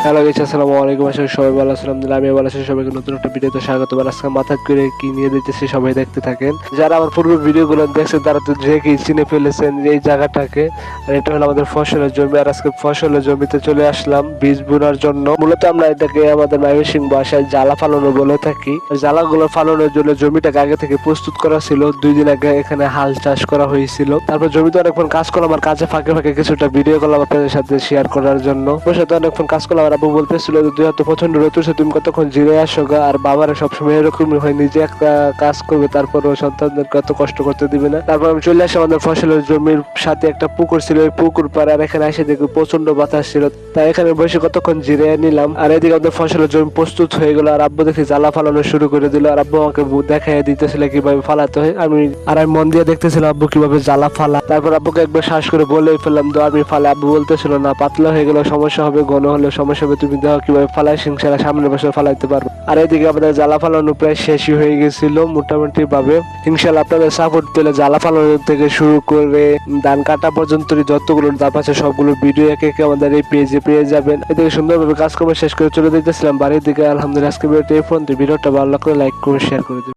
Hello guys, আসসালামু আলাইকুম। আশা করি সবাই ভালো আছেন। আলহামদুলিল্লাহ আমি ভালো আছি। সবাইকে নতুন একটা ভিডিওতে স্বাগত। আজকে মাথা করে কি নিয়ে দিতেছি সবাই দেখতে থাকেন। যারা আমার পূর্ব ভিডিওগুলো দেখছেন তারা তো দেখেই চিনে ফেলেছেন এই জায়গাটাকে। আর এটা হলো আমাদের ফসলের জমি। আর আজকে ফসলের জমিতে চলে আসলাম বীজ বোনার জন্য। মূলত আমরা এটাকে আমাদের ময়মনসিংহ ভাষায় জ্বালা ফালানো বলে থাকি। জ্বালাগুলো ফালানোর জন্য জমিটাকে আগে থেকে প্রস্তুত করা ছিল। 2 দিন আগে এখানে হাল চাষ করা হয়েছিল। তারপর জমিতে অনেকক্ষণ কাজ করলাম, আর কাজে ফাঁকে ফাঁকে কিছুটা ভিডিও করলাম আপনাদের সাথে শেয়ার করার জন্য। ওর সাথে অনেকক্ষণ কাজ করলাম। আর আব্বু বলতেছিল তুই হয়তো প্রচন্ড রোদ উঠছে, তুমি কতক্ষণ জিরে আসো গা। আর বাবারা সবসময় এরকমই হয়, নিজে একটা কাজ করবে তারপরও সন্তানদেরকে এত কষ্ট করতে দিবে না। তারপর আমি চলে আসি আমাদের ফসলের জমির সাথে একটা পুকুর ছিল, ওই পুকুর পাড়ে। আর এখানে এসে দেখি প্রচন্ড বাতাস ছিল, তাই এখানে বসে কতক্ষণ জিরে নিলাম। আর এদিকে আমাদের ফসলের জমি প্রস্তুত হয়ে গেল। আর আব্বু দেখি জ্বালা ফালানো শুরু করে দিল। আর আব্বু আমাকে দেখাই দিতেছিল কিভাবে ফালাতে হয়। আমি মন দিয়ে দেখতেছিলাম আব্বু কিভাবে জ্বালা ফালা। তারপর আব্বুকে একবার শ্বাস করে বলেই ফেললাম তো আমি ফালে। আব্বু বলতেছিল না, পাতলা হয়ে গেলে সমস্যা হবে, ঘন হলে সমস্যা হবে, তুমি দেখো কিভাবে ফালাই, সিংসারা সামনের বছর ফালাইতে পারবো। আর এদিকে আমাদের জ্বালা ফালানো প্রায় শেষই হয়ে গেছিল মোটামুটি ভাবে। ইনশাল্লাহ আপনাদের সাপোর্ট দিলে জ্বালা ফালানো থেকে শুরু করে ধান কাটা পর্যন্ত যতগুলো ধাপ আছে সবগুলো ভিডিও একে একে আমাদের এই পেজে পেয়ে যাবেন। এদিকে সুন্দরভাবে কাজকর্ম শেষ করে চলে যেতেছিলাম বাড়ির দিকে। আলহামদুলিল্লাহ আজকে ভিডিওটা এই পর্যন্ত। ভিডিওটা ভালো লাগলে লাইক করে শেয়ার করে দিন।